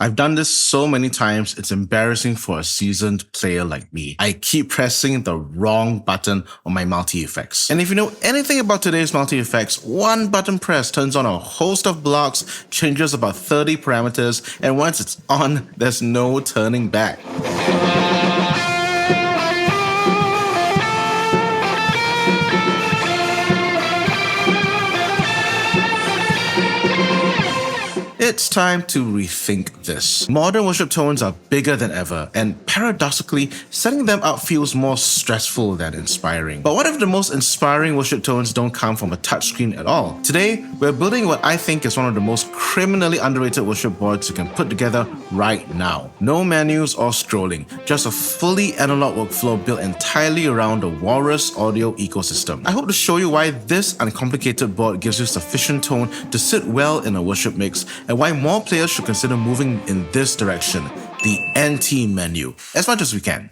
I've done this so many times, it's embarrassing for a seasoned player like me. I keep pressing the wrong button on my multi-effects. And if you know anything about today's multi-effects, one button press turns on a host of blocks, changes about 30 parameters, and once it's on, there's no turning back. It's time to rethink this. Modern worship tones are bigger than ever, and paradoxically, setting them up feels more stressful than inspiring. But what if the most inspiring worship tones don't come from a touchscreen at all? Today, we're building what I think is one of the most criminally underrated worship boards you can put together right now. No menus or scrolling, just a fully analog workflow built entirely around the Walrus audio ecosystem. I hope to show you why this uncomplicated board gives you sufficient tone to sit well in a worship mix, and why more players should consider moving in this direction, the NT menu, as much as we can.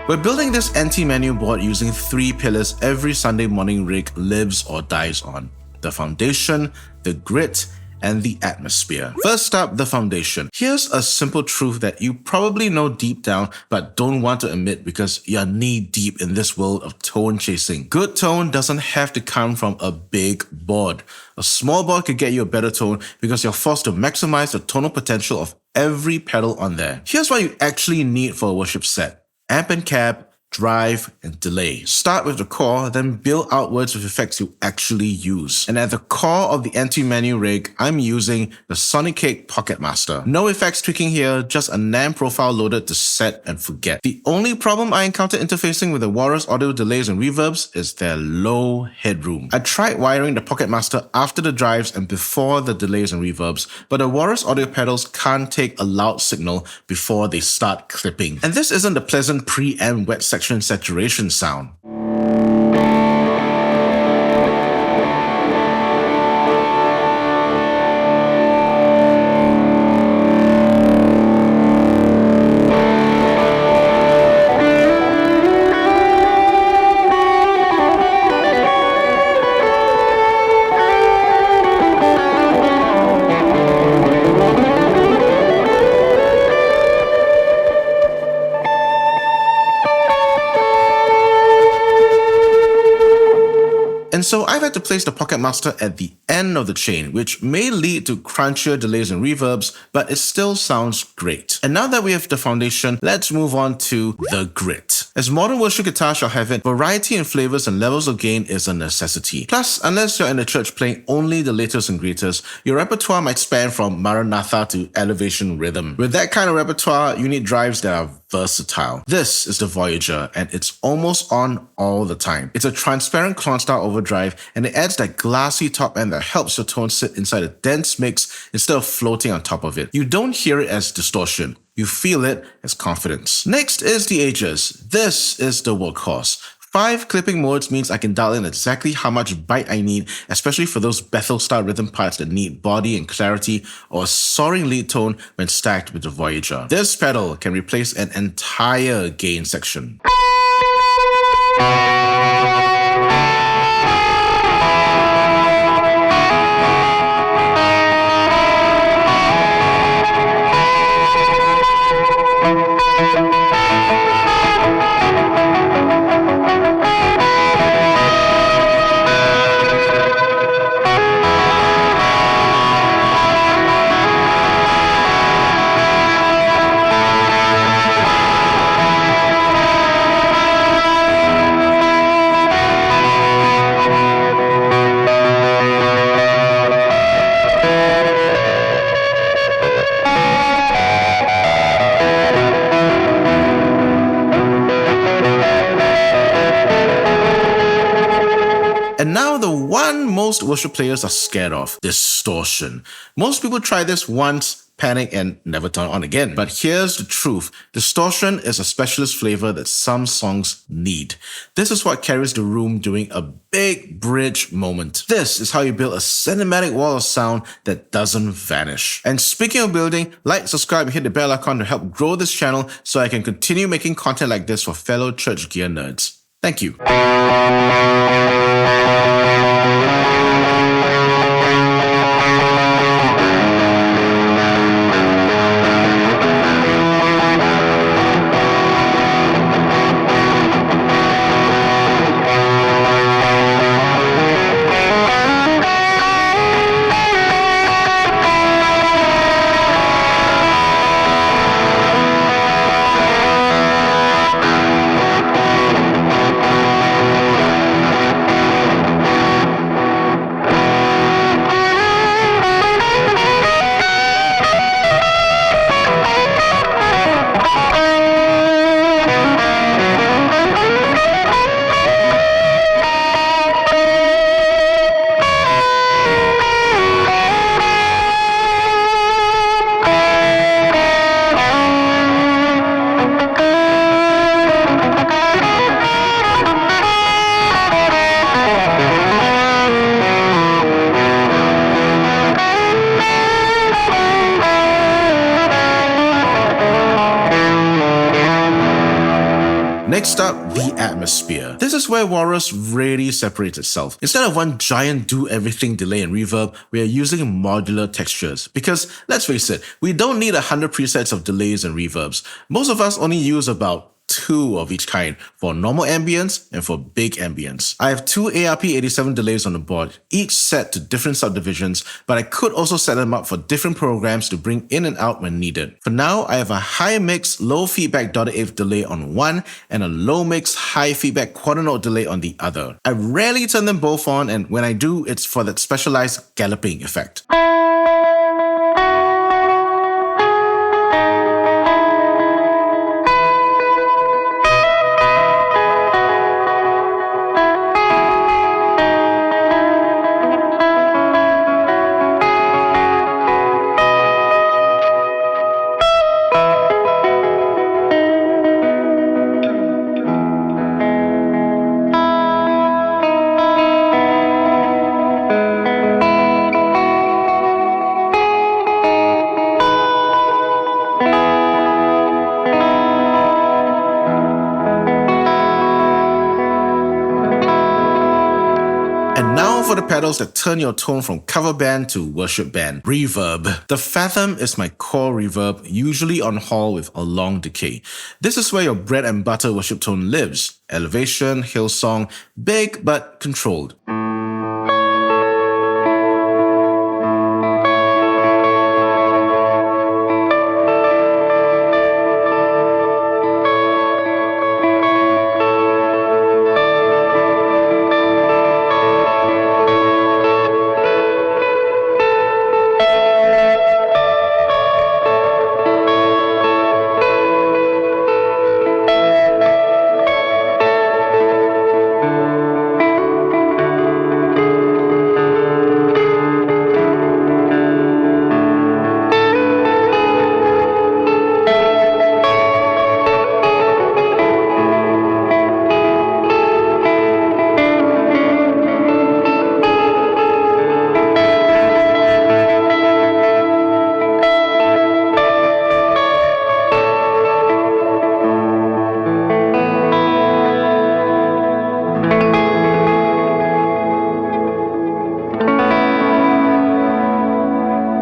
We're building this NT menu board using 3 pillars every Sunday morning rig lives or dies on: the foundation, the grit, and the atmosphere. First up, the foundation. Here's a simple truth that you probably know deep down but don't want to admit because you're knee deep in this world of tone chasing. Good tone doesn't have to come from a big board. A small board could get you a better tone because you're forced to maximize the tonal potential of every pedal on there. Here's what you actually need for a worship set: amp and cab, drive, and delay. Start with the core, then build outwards with effects you actually use. And at the core of the NT menu rig, I'm using the Sonic Cake Pocket Master. No effects tweaking here, just a NAMM profile loaded to set and forget. The only problem I encountered interfacing with the Walrus audio delays and reverbs is their low headroom. I tried wiring the Pocket Master after the drives and before the delays and reverbs, but the Walrus audio pedals can't take a loud signal before they start clipping. And this isn't the pleasant pre-amp wet section saturation sound. And so I've had to place the Pocket Master at the end of the chain, which may lead to crunchier delays and reverbs, but it still sounds great. And now that we have the foundation, let's move on to the grit. As modern worship guitars shall have it, variety in flavors and levels of gain is a necessity. Plus, unless you're in a church playing only the latest and greatest, your repertoire might span from Maranatha to Elevation Rhythm. With that kind of repertoire, you need drives that are versatile. This is the Voyager, and it's almost on all the time. It's a transparent clone-style overdrive, and it adds that glassy top end that helps your tone sit inside a dense mix instead of floating on top of it. You don't hear it as distortion. You feel it as confidence. Next is the edges. This is the workhorse. 5 clipping modes means I can dial in exactly how much bite I need, especially for those Bethel-style rhythm parts that need body and clarity, or a soaring lead tone when stacked with the Voyager. This pedal can replace an entire gain section. the one most worship players are scared of, distortion. Most people try this once, panic, and never turn on again. But here's the truth. Distortion is a specialist flavor that some songs need. This is what carries the room during a big bridge moment. This is how you build a cinematic wall of sound that doesn't vanish. And speaking of building, like, subscribe, and hit the bell icon to help grow this channel so I can continue making content like this for fellow church gear nerds. Thank you. Next up, the atmosphere. This is where Walrus really separates itself. Instead of one giant do-everything delay and reverb, we are using modular textures. Because, let's face it, we don't need 100 presets of delays and reverbs. Most of us only use about 2 of each kind, for normal ambience and for big ambience. I have 2 ARP87 delays on the board, each set to different subdivisions, but I could also set them up for different programs to bring in and out when needed. For now, I have a high mix, low feedback dotted eighth delay on one, and a low mix, high feedback quarter note delay on the other. I rarely turn them both on, and when I do, it's for that specialized galloping effect. And now for the pedals that turn your tone from cover band to worship band. Reverb. The Fathom is my core reverb, usually on hall with a long decay. This is where your bread and butter worship tone lives. Elevation, Hillsong, big but controlled.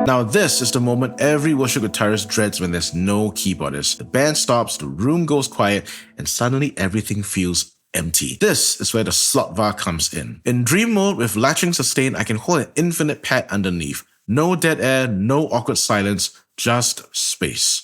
Now this is the moment every worship guitarist dreads when there's no keyboardist. The band stops, the room goes quiet, and suddenly everything feels empty. This is where the slot var comes in. In dream mode with latching sustain, I can hold an infinite pad underneath. No dead air, no awkward silence, just space.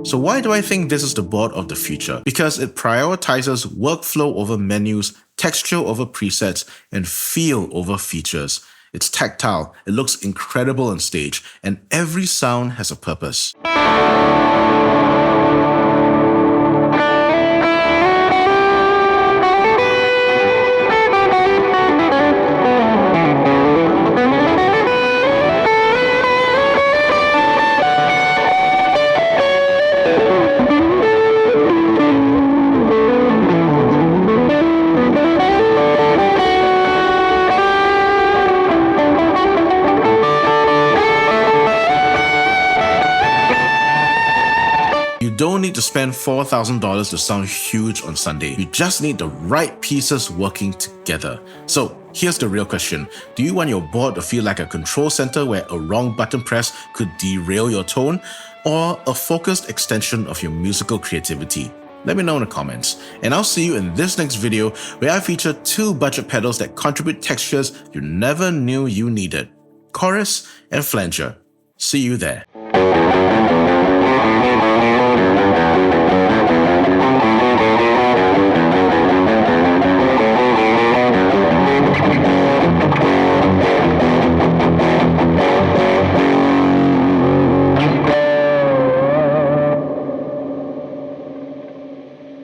So why do I think this is the board of the future? Because it prioritizes workflow over menus, texture over presets, and feel over features. It's tactile, it looks incredible on stage, and every sound has a purpose. You don't need to spend $4,000 to sound huge on Sunday. You just need the right pieces working together. So here's the real question. Do you want your board to feel like a control center where a wrong button press could derail your tone, or a focused extension of your musical creativity? Let me know in the comments. And I'll see you in this next video where I feature 2 budget pedals that contribute textures you never knew you needed: chorus and flanger. See you there.